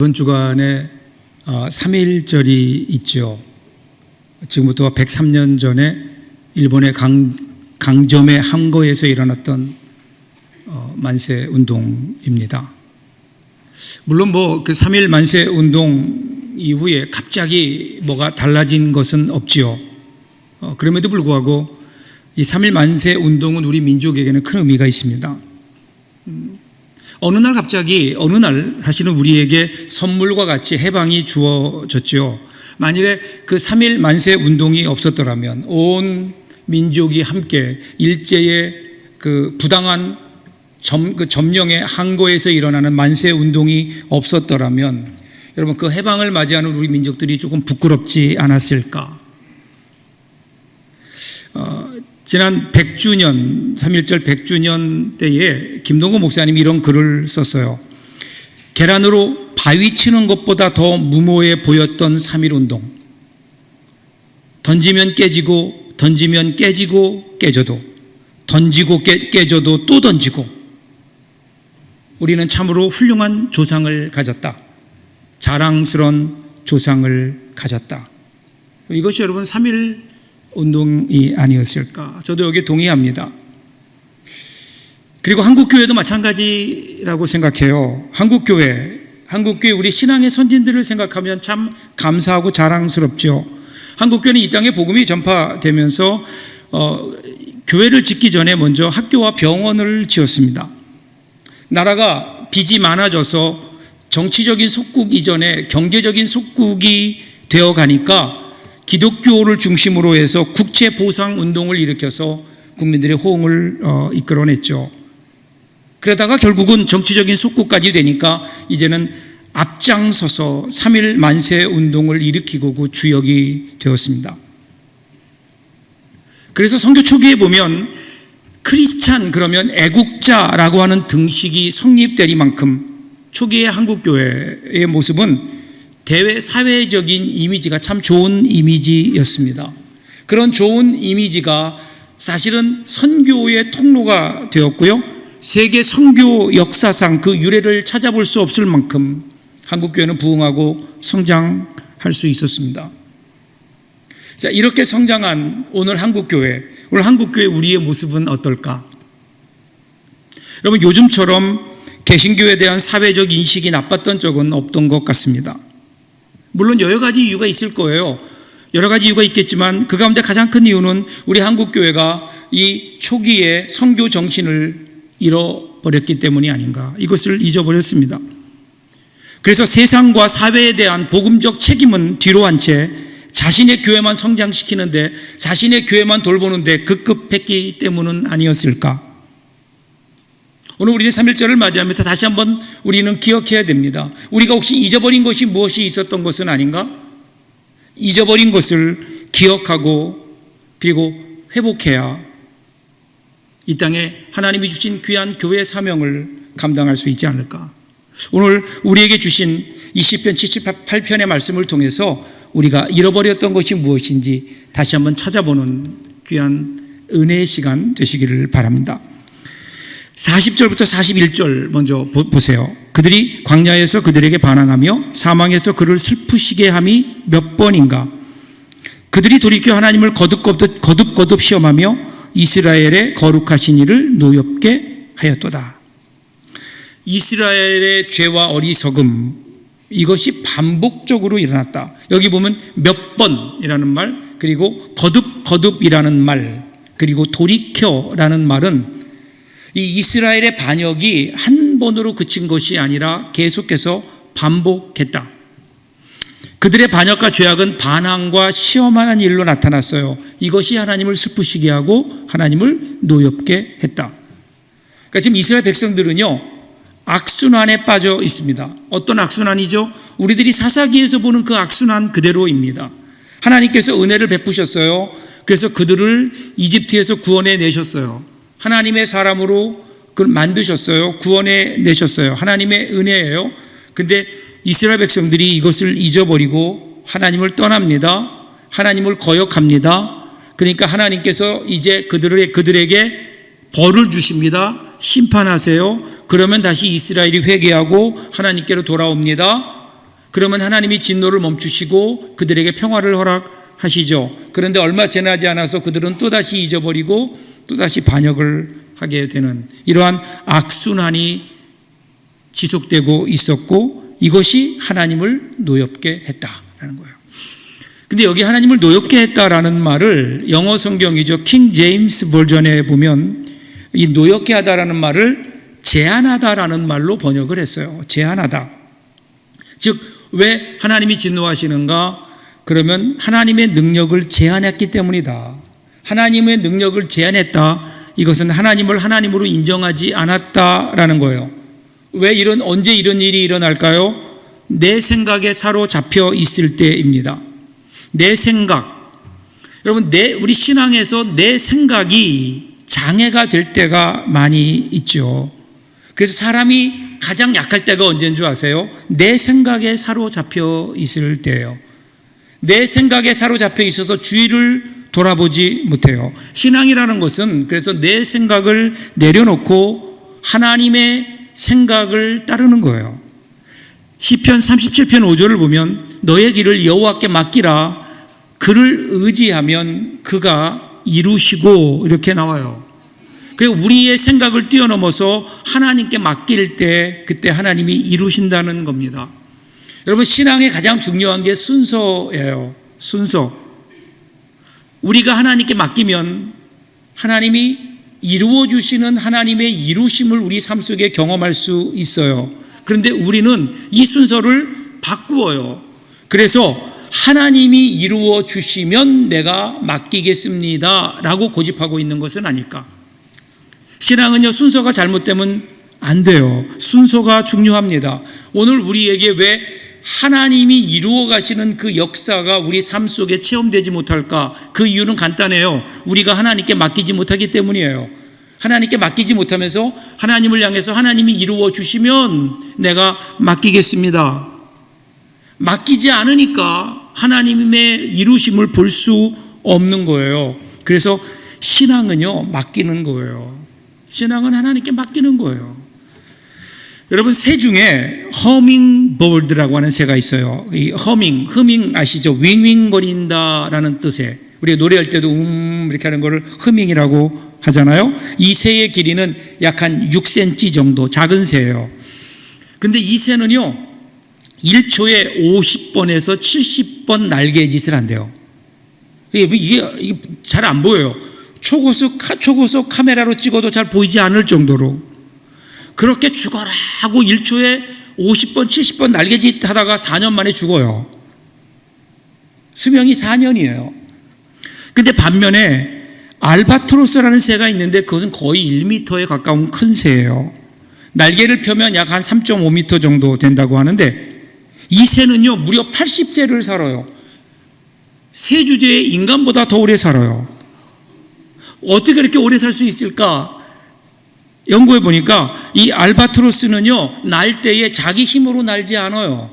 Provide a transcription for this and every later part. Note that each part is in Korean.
이번 주간에 3.1절이 있죠. 지금부터 103년 전에 일본의 강점의 항거에서 일어났던 만세 운동입니다. 물론 그 3.1 만세 운동 이후에 갑자기 뭐가 달라진 것은 없지요. 그럼에도 불구하고 이 3.1 만세 운동은 우리 민족에게는 큰 의미가 있습니다. 어느 날 사실은 우리에게 선물과 같이 해방이 주어졌죠. 만일에 그 3.1 만세 운동이 없었더라면, 온 민족이 함께 일제의 그 부당한 점령의 항거에서 일어나는 만세 운동이 없었더라면, 여러분, 그 해방을 맞이하는 우리 민족들이 조금 부끄럽지 않았을까? 지난 100주년, 3.1절 100주년 때에 김동구 목사님이 이런 글을 썼어요. 계란으로 바위 치는 것보다 더 무모해 보였던 3.1 운동. 던지면 깨지고, 던지면 깨지고, 깨져도, 던지고 깨져도 또 던지고. 우리는 참으로 훌륭한 조상을 가졌다. 자랑스러운 조상을 가졌다. 이것이 여러분 3.1 운동이 아니었을까? 저도 여기에 동의합니다. 그리고 한국교회도 마찬가지라고 생각해요. 한국교회 우리 신앙의 선진들을 생각하면 참 감사하고 자랑스럽죠. 한국교회는 이 땅에 복음이 전파되면서 교회를 짓기 전에 먼저 학교와 병원을 지었습니다. 나라가 빚이 많아져서 정치적인 속국 이전에 경제적인 속국이 되어가니까 기독교를 중심으로 해서 국채보상운동을 일으켜서 국민들의 호응을 이끌어냈죠. 그러다가 결국은 정치적인 속국까지 되니까 이제는 앞장서서 3.1 만세 운동을 일으키고 그 주역이 되었습니다. 그래서 선교 초기에 보면 크리스찬 그러면 애국자라고 하는 등식이 성립되리만큼 초기의 한국교회의 모습은 사회적인 이미지가 참 좋은 이미지였습니다. 그런 좋은 이미지가 사실은 선교의 통로가 되었고요. 세계 선교 역사상 그 유래를 찾아볼 수 없을 만큼 한국교회는 부흥하고 성장할 수 있었습니다. 자, 이렇게 성장한 오늘 한국교회 우리의 모습은 어떨까? 여러분, 요즘처럼 개신교에 대한 사회적 인식이 나빴던 적은 없던 것 같습니다. 물론 여러 가지 이유가 있을 거예요. 여러 가지 이유가 있겠지만 그 가운데 가장 큰 이유는 우리 한국교회가 이 초기에 선교 정신을 잃어버렸기 때문이 아닌가. 이것을 잊어버렸습니다. 그래서 세상과 사회에 대한 복음적 책임은 뒤로 한 채 자신의 교회만 성장시키는데, 자신의 교회만 돌보는데 급급했기 때문은 아니었을까. 오늘 우리는 3.1절을 맞이하면서 다시 한번 우리는 기억해야 됩니다. 우리가 혹시 잊어버린 것이 무엇이 있었던 것은 아닌가? 잊어버린 것을 기억하고 그리고 회복해야 이 땅에 하나님이 주신 귀한 교회 사명을 감당할 수 있지 않을까? 오늘 우리에게 주신 이 시편 78편의 말씀을 통해서 우리가 잃어버렸던 것이 무엇인지 다시 한번 찾아보는 귀한 은혜의 시간 되시기를 바랍니다. 40절부터 41절 먼저 보세요. 그들이 광야에서 그들에게 반항하며 사망에서 그를 슬프시게 함이 몇 번인가. 그들이 돌이켜 하나님을 거듭 시험하며 이스라엘의 거룩하신 이를 노엽게 하였도다. 이스라엘의 죄와 어리석음, 이것이 반복적으로 일어났다. 여기 보면 몇 번이라는 말, 그리고 거듭이라는 말, 그리고 돌이켜라는 말은 이 이스라엘의 반역이 한 번으로 그친 것이 아니라 계속해서 반복했다. 그들의 반역과 죄악은 반항과 시험하는 일로 나타났어요. 이것이 하나님을 슬프시게 하고 하나님을 노엽게 했다. 그러니까 지금 이스라엘 백성들은요, 악순환에 빠져 있습니다. 어떤 악순환이죠? 우리들이 사사기에서 보는 그 악순환 그대로입니다. 하나님께서 은혜를 베푸셨어요. 그래서 그들을 이집트에서 구원해 내셨어요. 하나님의 사람으로 그걸 만드셨어요. 구원해 내셨어요. 하나님의 은혜예요. 근데 이스라엘 백성들이 이것을 잊어버리고 하나님을 떠납니다. 하나님을 거역합니다. 그러니까 하나님께서 이제 그들에게 벌을 주십니다. 심판하세요. 그러면 다시 이스라엘이 회개하고 하나님께로 돌아옵니다. 그러면 하나님이 진노를 멈추시고 그들에게 평화를 허락하시죠. 그런데 얼마 지나지 않아서 그들은 또다시 잊어버리고 또다시 반역을 하게 되는 이러한 악순환이 지속되고 있었고, 이것이 하나님을 노엽게 했다라는 거예요. 근데 여기 하나님을 노엽게 했다라는 말을 영어 성경이죠, 킹 제임스 버전에 보면 이 노엽게 하다라는 말을 제한하다라는 말로 번역을 했어요. 제한하다. 즉 왜 하나님이 진노하시는가? 그러면 하나님의 능력을 제한했기 때문이다. 하나님의 능력을 제한했다. 이것은 하나님을 하나님으로 인정하지 않았다라는 거예요. 왜 언제 이런 일이 일어날까요? 내 생각에 사로잡혀 있을 때입니다. 내 생각. 여러분, 우리 신앙에서 내 생각이 장애가 될 때가 많이 있죠. 그래서 사람이 가장 약할 때가 언제인 줄 아세요? 내 생각에 사로잡혀 있을 때예요. 내 생각에 사로잡혀 있어서 주위를 돌아보지 못해요. 신앙이라는 것은 그래서 내 생각을 내려놓고 하나님의 생각을 따르는 거예요. 시편 37편 5절을 보면 너의 길을 여호와께 맡기라, 그를 의지하면 그가 이루시고, 이렇게 나와요. 그리고 우리의 생각을 뛰어넘어서 하나님께 맡길 때 그때 하나님이 이루신다는 겁니다. 여러분, 신앙의 가장 중요한 게 순서예요. 순서. 우리가 하나님께 맡기면 하나님이 이루어 주시는 하나님의 이루심을 우리 삶 속에 경험할 수 있어요. 그런데 우리는 이 순서를 바꾸어요. 그래서 하나님이 이루어 주시면 내가 맡기겠습니다 라고 고집하고 있는 것은 아닐까. 신앙은요, 순서가 잘못되면 안 돼요. 순서가 중요합니다. 오늘 우리에게 왜 하나님이 이루어 가시는 그 역사가 우리 삶 속에 체험되지 못할까? 그 이유는 간단해요. 우리가 하나님께 맡기지 못하기 때문이에요. 하나님께 맡기지 못하면서 하나님을 향해서 하나님이 이루어 주시면 내가 맡기겠습니다. 맡기지 않으니까 하나님의 이루심을 볼 수 없는 거예요. 그래서 신앙은요, 맡기는 거예요. 신앙은 하나님께 맡기는 거예요. 여러분, 새 중에 허밍버드라고 하는 새가 있어요. 이 허밍 아시죠? 윙윙거린다라는 뜻의, 우리가 노래할 때도 이렇게 하는 거를 허밍이라고 하잖아요. 이 새의 길이는 약 한 6cm 정도, 작은 새예요. 근데 이 새는요, 1초에 50번에서 70번 날개짓을 한대요. 이게 잘 안 보여요. 초고속 카메라로 찍어도 잘 보이지 않을 정도로 그렇게 죽어라 하고 1초에 50번 70번 날개짓 하다가 4년 만에 죽어요. 수명이 4년이에요. 근데 반면에 알바트로스라는 새가 있는데 그것은 거의 1m에 가까운 큰 새예요. 날개를 펴면 약 한 3.5m 정도 된다고 하는데 이 새는요, 무려 80세를 살아요. 새 주제에 인간보다 더 오래 살아요. 어떻게 이렇게 오래 살 수 있을까? 연구해 보니까 이 알바트로스는요, 날 때에 자기 힘으로 날지 않아요.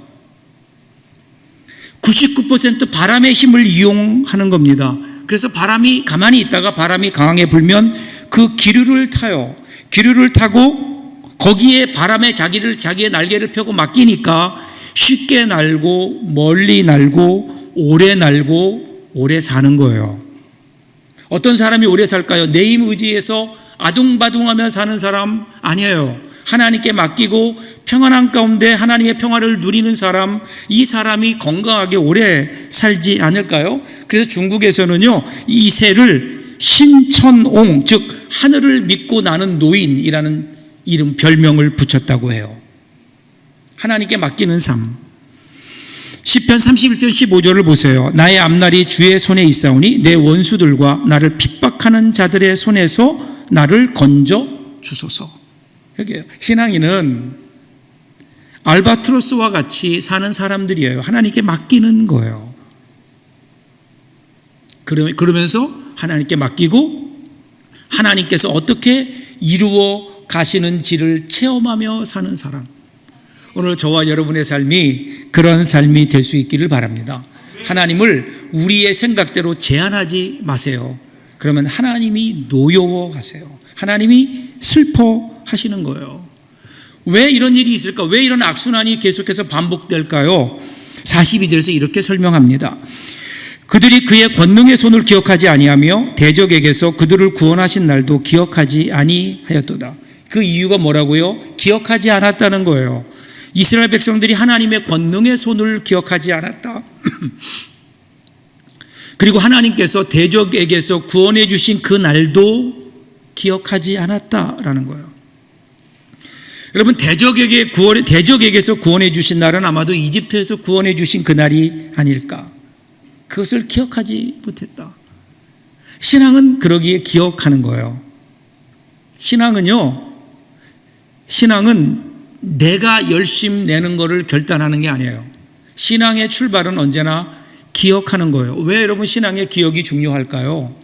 99% 바람의 힘을 이용하는 겁니다. 그래서 바람이 가만히 있다가 바람이 강하게 불면 그 기류를 타요. 기류를 타고 거기에 바람에 자기의 날개를 펴고 맡기니까 쉽게 날고 멀리 날고 오래 사는 거예요. 어떤 사람이 오래 살까요? 내 힘 의지에서 아둥바둥하며 사는 사람 아니에요. 하나님께 맡기고 평안한 가운데 하나님의 평화를 누리는 사람, 이 사람이 건강하게 오래 살지 않을까요? 그래서 중국에서는요, 이 새를 신천옹, 즉 하늘을 믿고 나는 노인이라는 이름, 별명을 붙였다고 해요. 하나님께 맡기는 삶. 시편 31편 15절을 보세요. 나의 앞날이 주의 손에 있사오니 내 원수들과 나를 핍박하는 자들의 손에서 나를 건져 주소서. 여기에요. 신앙인은 알바트로스와 같이 사는 사람들이에요. 하나님께 맡기는 거예요. 그러면서 하나님께 맡기고 하나님께서 어떻게 이루어 가시는지를 체험하며 사는 사람. 오늘 저와 여러분의 삶이 그런 삶이 될 수 있기를 바랍니다. 하나님을 우리의 생각대로 제한하지 마세요. 그러면 하나님이 노여워하세요. 하나님이 슬퍼하시는 거예요. 왜 이런 일이 있을까? 왜 이런 악순환이 계속해서 반복될까요? 42절에서 이렇게 설명합니다. 그들이 그의 권능의 손을 기억하지 아니하며 대적에게서 그들을 구원하신 날도 기억하지 아니하였도다. 그 이유가 뭐라고요? 기억하지 않았다는 거예요. 이스라엘 백성들이 하나님의 권능의 손을 기억하지 않았다. 그리고 하나님께서 대적에게서 구원해 주신 그 날도 기억하지 않았다라는 거예요. 여러분, 대적에게서 구원해 주신 날은 아마도 이집트에서 구원해 주신 그 날이 아닐까. 그것을 기억하지 못했다. 신앙은 그러기에 기억하는 거예요. 신앙은 내가 열심 내는 것을 결단하는 게 아니에요. 신앙의 출발은 언제나 기억하는 거예요. 왜 여러분 신앙의 기억이 중요할까요?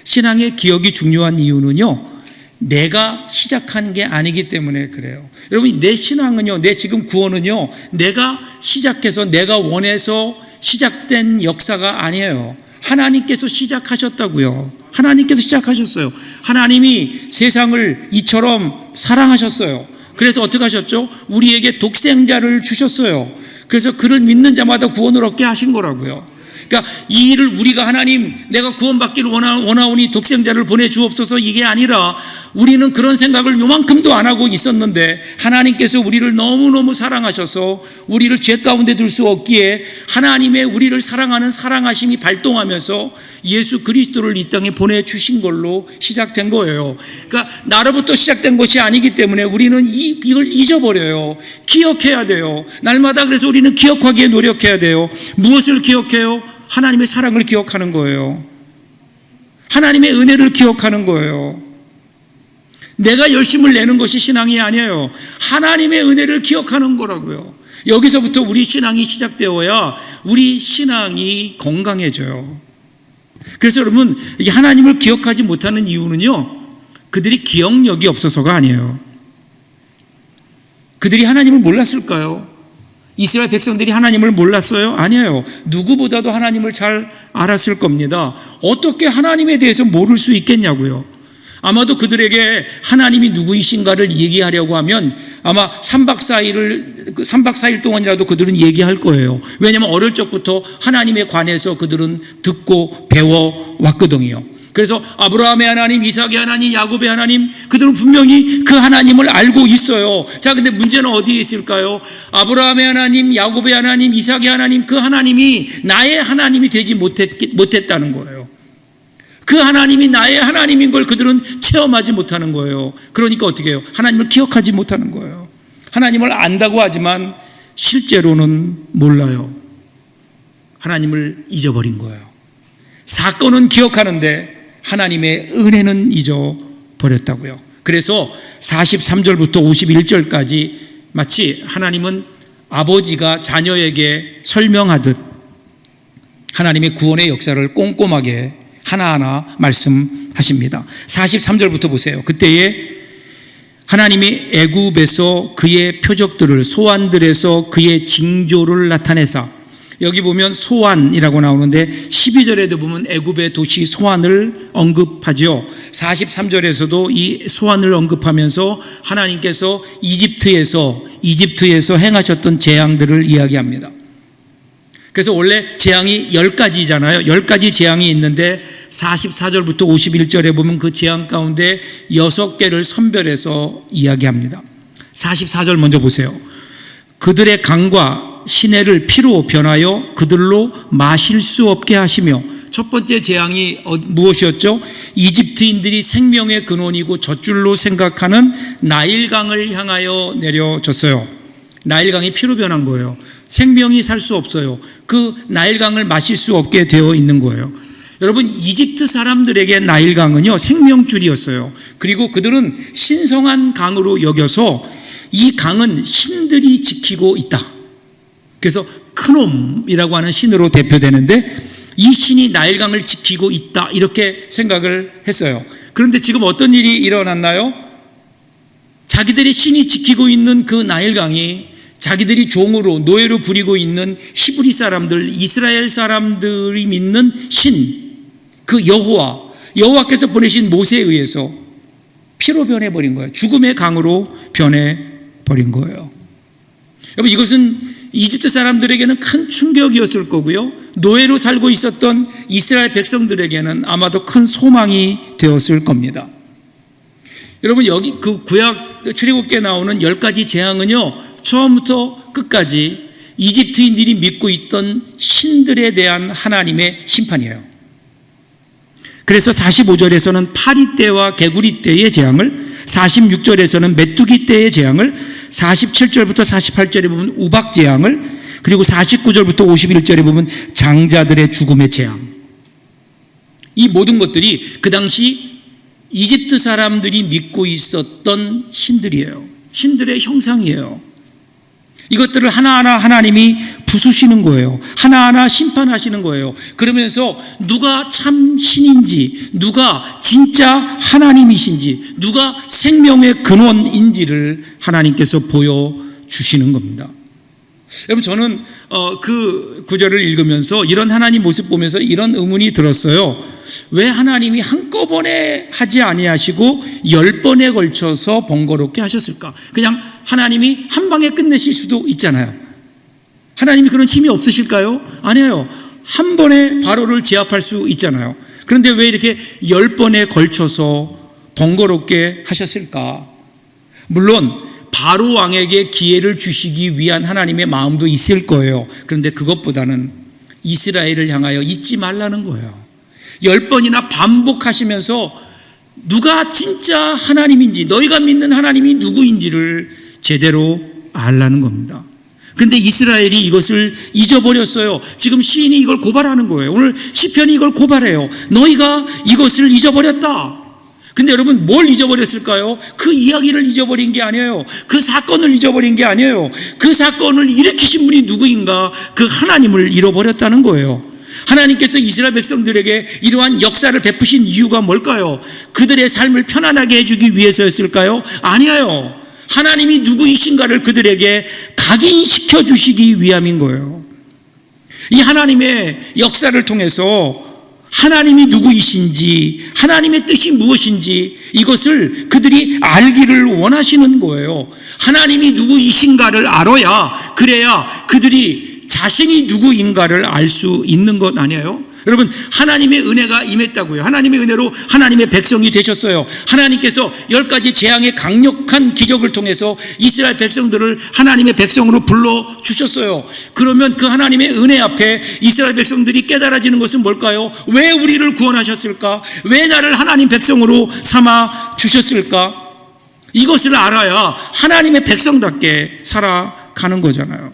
신앙의 기억이 중요한 이유는요, 내가 시작한 게 아니기 때문에 그래요. 여러분, 내 신앙은요, 내 지금 구원은요, 내가 시작해서 내가 원해서 시작된 역사가 아니에요. 하나님께서 시작하셨다고요. 하나님께서 시작하셨어요. 하나님이 세상을 이처럼 사랑하셨어요. 그래서 어떻게 하셨죠? 우리에게 독생자를 주셨어요. 그래서 그를 믿는 자마다 구원을 얻게 하신 거라고요. 그러니까 이 일을 우리가 하나님, 내가 구원받기를 원하오니 독생자를 보내주옵소서, 이게 아니라 우리는 그런 생각을 요만큼도 안 하고 있었는데 하나님께서 우리를 너무너무 사랑하셔서 우리를 죄 가운데 둘 수 없기에 하나님의 우리를 사랑하는 사랑하심이 발동하면서 예수 그리스도를 이 땅에 보내주신 걸로 시작된 거예요. 그러니까 나로부터 시작된 것이 아니기 때문에 우리는 이걸 잊어버려요. 기억해야 돼요. 날마다. 그래서 우리는 기억하기에 노력해야 돼요. 무엇을 기억해요? 하나님의 사랑을 기억하는 거예요. 하나님의 은혜를 기억하는 거예요. 내가 열심을 내는 것이 신앙이 아니에요. 하나님의 은혜를 기억하는 거라고요. 여기서부터 우리 신앙이 시작되어야 우리 신앙이 건강해져요. 그래서 여러분, 하나님을 기억하지 못하는 이유는요, 그들이 기억력이 없어서가 아니에요. 그들이 하나님을 몰랐을까요? 이스라엘 백성들이 하나님을 몰랐어요? 아니에요. 누구보다도 하나님을 잘 알았을 겁니다. 어떻게 하나님에 대해서 모를 수 있겠냐고요. 아마도 그들에게 하나님이 누구이신가를 얘기하려고 하면 아마 3박 4일 동안이라도 그들은 얘기할 거예요. 왜냐하면 어릴 적부터 하나님에 관해서 그들은 듣고 배워왔거든요. 그래서 아브라함의 하나님, 이삭의 하나님, 야곱의 하나님, 그들은 분명히 그 하나님을 알고 있어요. 자, 근데 문제는 어디에 있을까요? 아브라함의 하나님, 야곱의 하나님, 이삭의 하나님, 그 하나님이 나의 하나님이 되지 못했다는 거예요. 그 하나님이 나의 하나님인 걸 그들은 체험하지 못하는 거예요. 그러니까 어떻게 해요? 하나님을 기억하지 못하는 거예요. 하나님을 안다고 하지만 실제로는 몰라요. 하나님을 잊어버린 거예요. 사건은 기억하는데 하나님의 은혜는 잊어버렸다고요. 그래서 43절부터 51절까지 마치 하나님은 아버지가 자녀에게 설명하듯 하나님의 구원의 역사를 꼼꼼하게 하나하나 말씀하십니다. 43절부터 보세요. 그때에 하나님이 애굽에서 그의 표적들을, 소환들에서 그의 징조를 나타내사, 여기 보면 소환이라고 나오는데 12절에도 보면 애굽의 도시 소환을 언급하죠. 43절에서도 이 소환을 언급하면서 하나님께서 이집트에서 행하셨던 재앙들을 이야기합니다. 그래서 원래 재앙이 10가지잖아요. 10가지 재앙이 있는데 44절부터 51절에 보면 그 재앙 가운데 6개를 선별해서 이야기합니다. 44절 먼저 보세요. 그들의 강과 시내를 피로 변하여 그들로 마실 수 없게 하시며, 첫 번째 재앙이 무엇이었죠? 이집트인들이 생명의 근원이고 젖줄로 생각하는 나일강을 향하여 내려졌어요. 나일강이 피로 변한 거예요. 생명이 살 수 없어요. 그 나일강을 마실 수 없게 되어 있는 거예요. 여러분, 이집트 사람들에게 나일강은요, 생명줄이었어요. 그리고 그들은 신성한 강으로 여겨서 이 강은 신들이 지키고 있다. 그래서 크놈이라고 하는 신으로 대표되는데 이 신이 나일강을 지키고 있다, 이렇게 생각을 했어요. 그런데 지금 어떤 일이 일어났나요? 자기들의 신이 지키고 있는 그 나일강이 자기들이 종으로 노예로 부리고 있는 히브리 사람들, 이스라엘 사람들이 믿는 신, 그 여호와께서 보내신 모세에 의해서 피로 변해버린 거예요. 죽음의 강으로 변해버린 거예요. 여러분, 이것은 이집트 사람들에게는 큰 충격이었을 거고요. 노예로 살고 있었던 이스라엘 백성들에게는 아마도 큰 소망이 되었을 겁니다. 여러분, 여기 그 구약 출애굽기에 나오는 10가지 재앙은요, 처음부터 끝까지 이집트인들이 믿고 있던 신들에 대한 하나님의 심판이에요. 그래서 45절에서는 파리 떼와 개구리 떼의 재앙을, 46절에서는 메뚜기 떼의 재앙을, 47절부터 48절에 보면 우박 재앙을, 그리고 49절부터 51절에 보면 장자들의 죽음의 재앙. 이 모든 것들이 그 당시 이집트 사람들이 믿고 있었던 신들이에요. 신들의 형상이에요. 이것들을 하나하나 하나님이 부수시는 거예요. 하나하나 심판하시는 거예요. 그러면서 누가 참 신인지, 누가 진짜 하나님이신지, 누가 생명의 근원인지를 하나님께서 보여주시는 겁니다. 여러분, 저는 그 구절을 읽으면서 이런 하나님 모습 보면서 이런 의문이 들었어요. 왜 하나님이 한꺼번에 하지 아니하시고 10번에 걸쳐서 번거롭게 하셨을까? 그냥 하나님이 한 방에 끝내실 수도 있잖아요. 하나님이 그런 힘이 없으실까요? 아니에요. 한 번에 바로를 제압할 수 있잖아요. 그런데 왜 이렇게 10번에 걸쳐서 번거롭게 하셨을까? 물론 바로 왕에게 기회를 주시기 위한 하나님의 마음도 있을 거예요. 그런데 그것보다는 이스라엘을 향하여 잊지 말라는 거예요. 10번이나 반복하시면서 누가 진짜 하나님인지, 너희가 믿는 하나님이 누구인지를 제대로 알라는 겁니다. 그런데 이스라엘이 이것을 잊어버렸어요. 지금 시인이 이걸 고발하는 거예요. 오늘 시편이 이걸 고발해요. 너희가 이것을 잊어버렸다. 근데 여러분, 뭘 잊어버렸을까요? 그 이야기를 잊어버린 게 아니에요. 그 사건을 잊어버린 게 아니에요. 그 사건을 일으키신 분이 누구인가? 그 하나님을 잃어버렸다는 거예요. 하나님께서 이스라엘 백성들에게 이러한 역사를 베푸신 이유가 뭘까요? 그들의 삶을 편안하게 해주기 위해서였을까요? 아니에요. 하나님이 누구이신가를 그들에게 각인시켜 주시기 위함인 거예요. 이 하나님의 역사를 통해서 하나님이 누구이신지, 하나님의 뜻이 무엇인지 이것을 그들이 알기를 원하시는 거예요. 하나님이 누구이신가를 알아야, 그래야 그들이 자신이 누구인가를 알 수 있는 것 아니에요? 여러분, 하나님의 은혜가 임했다고요. 하나님의 은혜로 하나님의 백성이 되셨어요. 하나님께서 10가지 재앙의 강력한 기적을 통해서 이스라엘 백성들을 하나님의 백성으로 불러주셨어요. 그러면 그 하나님의 은혜 앞에 이스라엘 백성들이 깨달아지는 것은 뭘까요? 왜 우리를 구원하셨을까? 왜 나를 하나님 백성으로 삼아 주셨을까? 이것을 알아야 하나님의 백성답게 살아가는 거잖아요.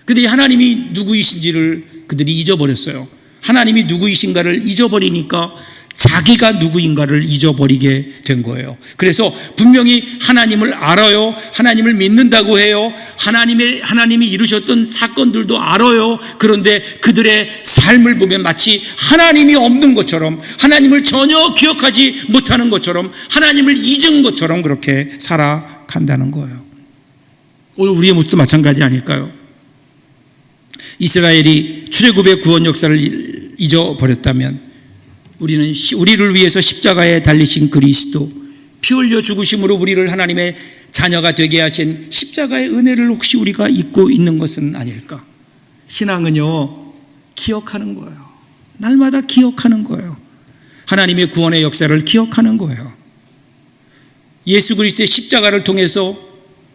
근데 이 하나님이 누구이신지를 그들이 잊어버렸어요. 하나님이 누구이신가를 잊어버리니까 자기가 누구인가를 잊어버리게 된 거예요. 그래서 분명히 하나님을 알아요. 하나님을 믿는다고 해요. 하나님이 이루셨던 사건들도 알아요. 그런데 그들의 삶을 보면 마치 하나님이 없는 것처럼, 하나님을 전혀 기억하지 못하는 것처럼, 하나님을 잊은 것처럼 그렇게 살아간다는 거예요. 오늘 우리의 모습도 마찬가지 아닐까요? 이스라엘이 출애굽의 구원 역사를 잊어버렸다면 우리를 위해서 십자가에 달리신 그리스도, 피 흘려 죽으심으로 우리를 하나님의 자녀가 되게 하신 십자가의 은혜를 혹시 우리가 잊고 있는 것은 아닐까? 신앙은요, 기억하는 거예요. 날마다 기억하는 거예요. 하나님의 구원의 역사를 기억하는 거예요. 예수 그리스도의 십자가를 통해서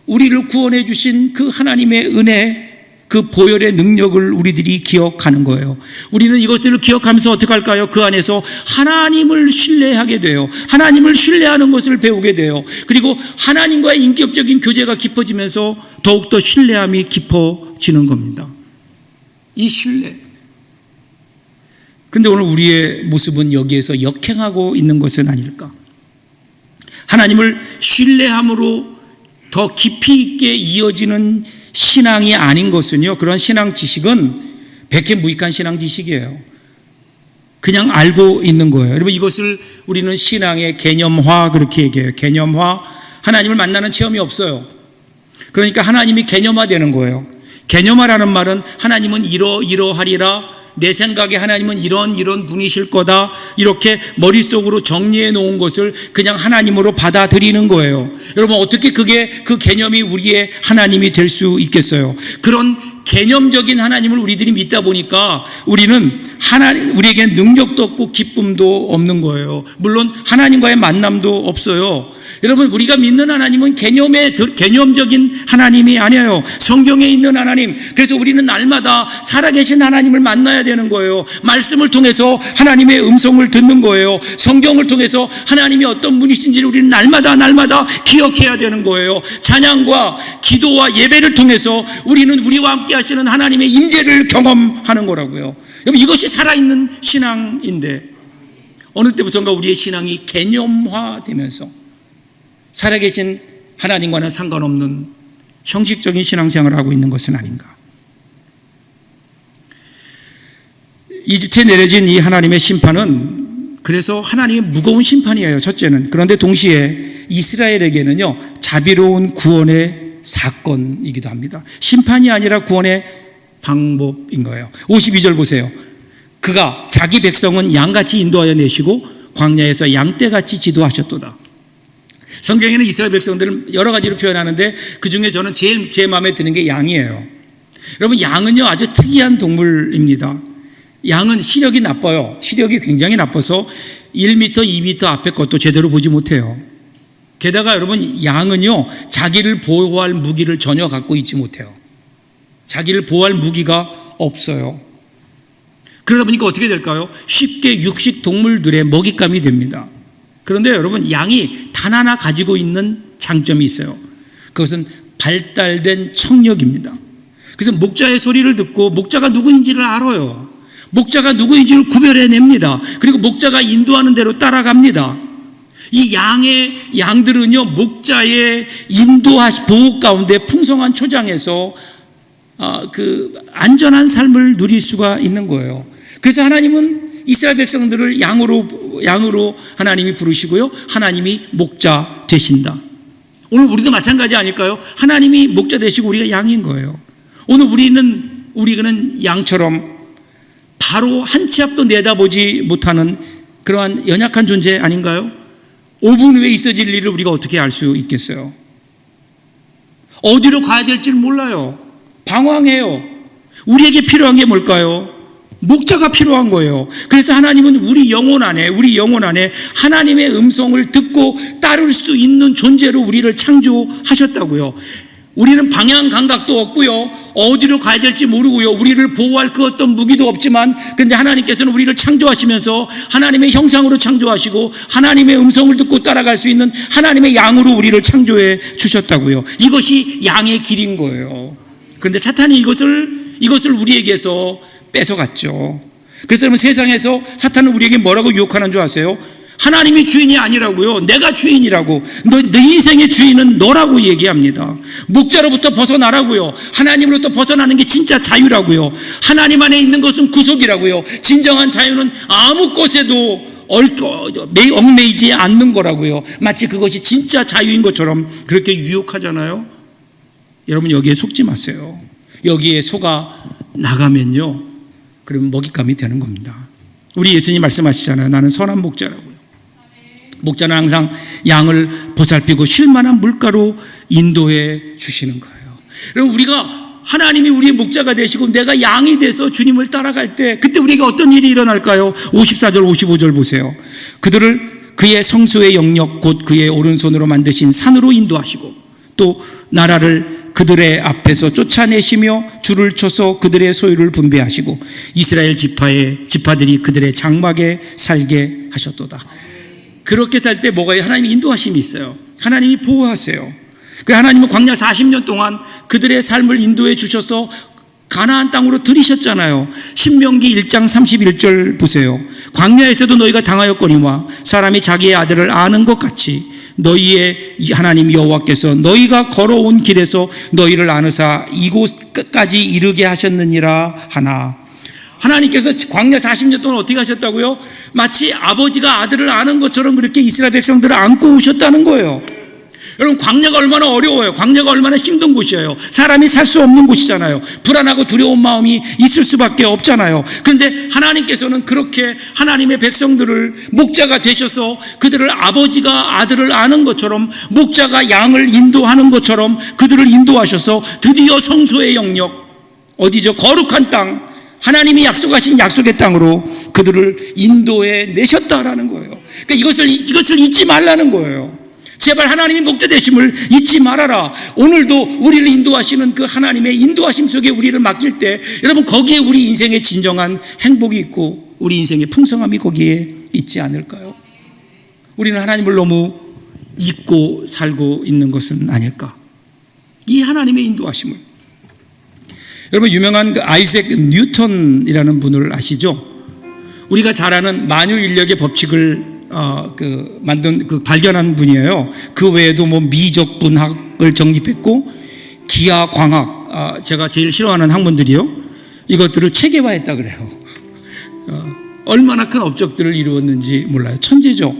우리를 구원해 주신 그 하나님의 은혜, 그 보혈의 능력을 우리들이 기억하는 거예요. 우리는 이것들을 기억하면서 어떻게 할까요? 그 안에서 하나님을 신뢰하게 돼요. 하나님을 신뢰하는 것을 배우게 돼요. 그리고 하나님과의 인격적인 교제가 깊어지면서 더욱더 신뢰함이 깊어지는 겁니다. 이 신뢰. 그런데 오늘 우리의 모습은 여기에서 역행하고 있는 것은 아닐까? 하나님을 신뢰함으로 더 깊이 있게 이어지는 신앙이 아닌 것은요, 그런 신앙 지식은 백해무익한 신앙 지식이에요. 그냥 알고 있는 거예요. 여러분, 이것을 우리는 신앙의 개념화 그렇게 얘기해요. 개념화. 하나님을 만나는 체험이 없어요. 그러니까 하나님이 개념화되는 거예요. 개념화라는 말은 하나님은 이러하리라, 내 생각에 하나님은 이런 분이실 거다, 이렇게 머릿속으로 정리해 놓은 것을 그냥 하나님으로 받아들이는 거예요. 여러분, 어떻게 그 개념이 우리의 하나님이 될 수 있겠어요? 그런 개념적인 하나님을 우리들이 믿다 보니까 우리에게 능력도 없고 기쁨도 없는 거예요. 물론 하나님과의 만남도 없어요. 여러분, 우리가 믿는 하나님은 개념적인 하나님이 아니에요. 성경에 있는 하나님. 그래서 우리는 날마다 살아계신 하나님을 만나야 되는 거예요. 말씀을 통해서 하나님의 음성을 듣는 거예요. 성경을 통해서 하나님이 어떤 분이신지를 우리는 날마다 기억해야 되는 거예요. 찬양과 기도와 예배를 통해서 우리는 우리와 함께 하시는 하나님의 임재를 경험하는 거라고요. 여러분, 이것이 살아있는 신앙인데 어느 때부터인가 우리의 신앙이 개념화되면서 살아계신 하나님과는 상관없는 형식적인 신앙생활을 하고 있는 것은 아닌가. 이집트에 내려진 이 하나님의 심판은 그래서 하나님의 무거운 심판이에요. 첫째는. 그런데 동시에 이스라엘에게는요, 자비로운 구원의 사건이기도 합니다. 심판이 아니라 구원의 방법인 거예요. 52절 보세요. 그가 자기 백성은 양같이 인도하여 내시고 광야에서 양떼같이 지도하셨도다. 성경에는 이스라엘 백성들을 여러 가지로 표현하는데 그중에 저는 제일 제 마음에 드는 게 양이에요. 여러분, 양은요 아주 특이한 동물입니다. 양은 시력이 나빠요. 시력이 굉장히 나빠서 1m, 2m 앞에 것도 제대로 보지 못해요. 게다가 여러분, 양은요 자기를 보호할 무기를 전혀 갖고 있지 못해요. 자기를 보호할 무기가 없어요. 그러다 보니까 어떻게 될까요? 쉽게 육식 동물들의 먹잇감이 됩니다. 그런데 여러분, 양이 단 하나 가지고 있는 장점이 있어요. 그것은 발달된 청력입니다. 그래서 목자의 소리를 듣고 목자가 누구인지를 알아요. 목자가 누구인지를 구별해냅니다. 그리고 목자가 인도하는 대로 따라갑니다. 이 양들은요 목자의 보호 가운데 풍성한 초장에서 안전한 삶을 누릴 수가 있는 거예요. 그래서 하나님은 이스라엘 백성들을 양으로 하나님이 부르시고요, 하나님이 목자 되신다. 오늘 우리도 마찬가지 아닐까요? 하나님이 목자 되시고 우리가 양인 거예요. 오늘 우리는 양처럼 바로 한 치 앞도 내다보지 못하는 그러한 연약한 존재 아닌가요? 5분 후에 있어질 일을 우리가 어떻게 알 수 있겠어요? 어디로 가야 될지 몰라요. 방황해요. 우리에게 필요한 게 뭘까요? 목자가 필요한 거예요. 그래서 하나님은 우리 영혼 안에 하나님의 음성을 듣고 따를 수 있는 존재로 우리를 창조하셨다고요. 우리는 방향 감각도 없고요, 어디로 가야 될지 모르고요, 우리를 보호할 그 어떤 무기도 없지만, 그런데 하나님께서는 우리를 창조하시면서 하나님의 형상으로 창조하시고 하나님의 음성을 듣고 따라갈 수 있는 하나님의 양으로 우리를 창조해 주셨다고요. 이것이 양의 길인 거예요. 그런데 사탄이 이것을 우리에게서 뺏어갔죠. 그래서 여러분, 세상에서 사탄은 우리에게 뭐라고 유혹하는 줄 아세요? 하나님이 주인이 아니라고요. 내가 주인이라고. 내 인생의 주인은 너라고 얘기합니다. 목자로부터 벗어나라고요. 하나님으로부터 벗어나는 게 진짜 자유라고요. 하나님 안에 있는 것은 구속이라고요. 진정한 자유는 아무 것에도 얽매이지 않는 거라고요. 마치 그것이 진짜 자유인 것처럼 그렇게 유혹하잖아요. 여러분, 여기에 속지 마세요. 여기에 속아 나가면요, 그러면 먹잇감이 되는 겁니다. 우리 예수님 말씀하시잖아요. 나는 선한 목자라고요. 목자는 항상 양을 보살피고 쉴만한 물가로 인도해 주시는 거예요. 여러분, 하나님이 우리의 목자가 되시고 내가 양이 돼서 주님을 따라갈 때, 그때 우리에게 어떤 일이 일어날까요? 54절 55절 보세요. 그들을 그의 성소의 영역 곧 그의 오른손으로 만드신 산으로 인도하시고 또 나라를 그들의 앞에서 쫓아내시며 줄을 쳐서 그들의 소유를 분배하시고 이스라엘 지파들이 그들의 장막에 살게 하셨도다. 그렇게 살 때 뭐가 하나님이 인도하심이 있어요. 하나님이 보호하세요. 하나님은 광야 40년 동안 그들의 삶을 인도해 주셔서 가나안 땅으로 들이셨잖아요. 신명기 1장 31절 보세요. 광야에서도 너희가 당하였거니와 사람이 자기의 아들을 아는 것 같이 너희의 하나님 여호와께서 너희가 걸어온 길에서 너희를 아느사 이곳까지 이르게 하셨느니라 하나. 하나님께서 광야 40년 동안 어떻게 하셨다고요? 마치 아버지가 아들을 아는 것처럼 그렇게 이스라엘 백성들을 안고 오셨다는 거예요. 여러분, 광야가 얼마나 어려워요. 광야가 얼마나 힘든 곳이에요. 사람이 살 수 없는 곳이잖아요. 불안하고 두려운 마음이 있을 수밖에 없잖아요. 그런데 하나님께서는 그렇게 하나님의 백성들을 목자가 되셔서 그들을 아버지가 아들을 아는 것처럼, 목자가 양을 인도하는 것처럼 그들을 인도하셔서 드디어 성소의 영역, 어디죠? 거룩한 땅, 하나님이 약속하신 약속의 땅으로 그들을 인도해 내셨다라는 거예요. 그러니까 이것을 잊지 말라는 거예요. 제발 하나님이 목자 되심을 잊지 말아라. 오늘도 우리를 인도하시는 그 하나님의 인도하심 속에 우리를 맡길 때 여러분, 거기에 우리 인생의 진정한 행복이 있고 우리 인생의 풍성함이 거기에 있지 않을까요? 우리는 하나님을 너무 잊고 살고 있는 것은 아닐까? 이 하나님의 인도하심을. 여러분, 유명한 그 아이색 뉴턴이라는 분을 아시죠? 우리가 잘 아는 만유 인력의 법칙을 발견한 분이에요. 그 외에도 뭐 미적 분학을 정립했고 기하 광학, 제가 제일 싫어하는 학문들이요, 이것들을 체계화했다 그래요. 얼마나 큰 업적들을 이루었는지 몰라요. 천재죠.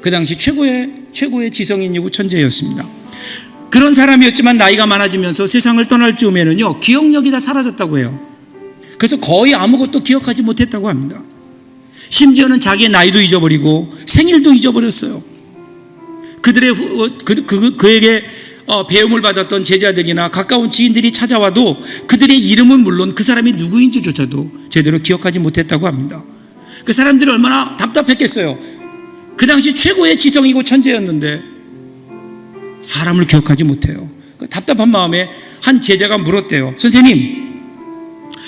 그 당시 최고의 지성인이고 천재였습니다. 그런 사람이었지만 나이가 많아지면서 세상을 떠날 즈음에는요, 기억력이 다 사라졌다고 해요. 그래서 거의 아무것도 기억하지 못했다고 합니다. 심지어는 자기의 나이도 잊어버리고 생일도 잊어버렸어요. 그에게 배움을 받았던 제자들이나 가까운 지인들이 찾아와도 그들의 이름은 물론 그 사람이 누구인지조차도 제대로 기억하지 못했다고 합니다. 그 사람들이 얼마나 답답했겠어요. 그 당시 최고의 지성이고 천재였는데 사람을 기억하지 못해요. 답답한 마음에 한 제자가 물었대요. 선생님,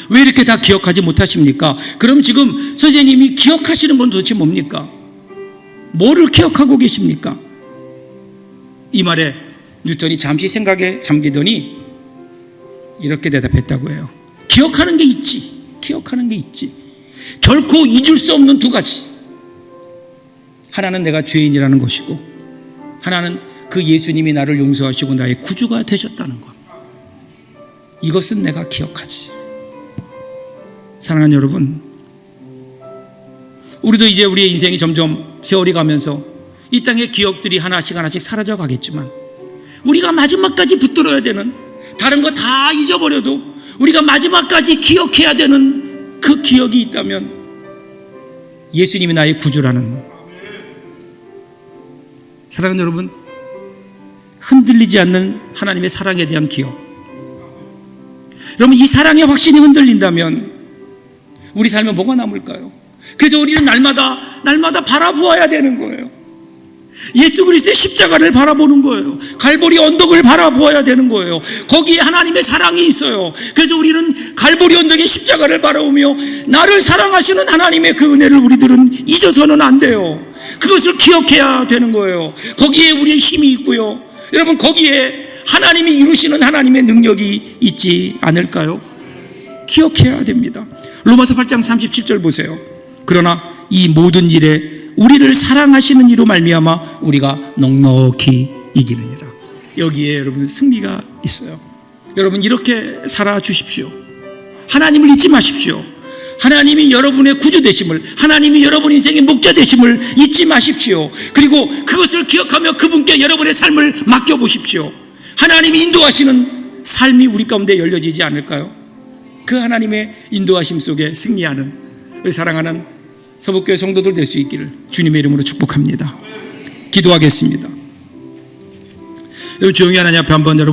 왜 이렇게 다 기억하지 못하십니까? 그럼 지금 선생님이 기억하시는 건 도대체 뭡니까? 뭐를 기억하고 계십니까? 이 말에 뉴턴이 잠시 생각에 잠기더니 이렇게 대답했다고 해요. 기억하는 게 있지. 기억하는 게 있지. 결코 잊을 수 없는 두 가지. 하나는 내가 죄인이라는 것이고, 하나는 그 예수님이 나를 용서하시고 나의 구주가 되셨다는 것. 이것은 내가 기억하지. 사랑하는 여러분, 우리도 이제 우리의 인생이 점점 세월이 가면서 이 땅의 기억들이 하나씩 사라져 가겠지만, 우리가 마지막까지 붙들어야 되는, 다른 거 다 잊어버려도 우리가 마지막까지 기억해야 되는 그 기억이 있다면 예수님이 나의 구주라는, 사랑하는 여러분, 흔들리지 않는 하나님의 사랑에 대한 기억. 여러분, 이 사랑의 확신이 흔들린다면 우리 삶에 뭐가 남을까요? 그래서 우리는 날마다 바라보아야 되는 거예요. 예수 그리스도의 십자가를 바라보는 거예요. 갈보리 언덕을 바라보아야 되는 거예요. 거기에 하나님의 사랑이 있어요. 그래서 우리는 갈보리 언덕의 십자가를 바라보며 나를 사랑하시는 하나님의 그 은혜를 우리들은 잊어서는 안 돼요. 그것을 기억해야 되는 거예요. 거기에 우리의 힘이 있고요, 여러분, 거기에 하나님이 이루시는 하나님의 능력이 있지 않을까요? 기억해야 됩니다. 로마서 8장 37절 보세요. 그러나 이 모든 일에 우리를 사랑하시는 이로 말미암아 우리가 넉넉히 이기느니라. 여기에 여러분 승리가 있어요. 여러분, 이렇게 살아주십시오. 하나님을 잊지 마십시오. 하나님이 여러분의 구주 되심을, 하나님이 여러분 인생의 목자 되심을 잊지 마십시오. 그리고 그것을 기억하며 그분께 여러분의 삶을 맡겨보십시오. 하나님이 인도하시는 삶이 우리 가운데 열려지지 않을까요? 그 하나님의 인도하심 속에 승리하는 우리 사랑하는 서북교회 성도들 될 수 있기를 주님의 이름으로 축복합니다. 기도하겠습니다. 여러분, 조용히 하나님 앞에 한번 여러분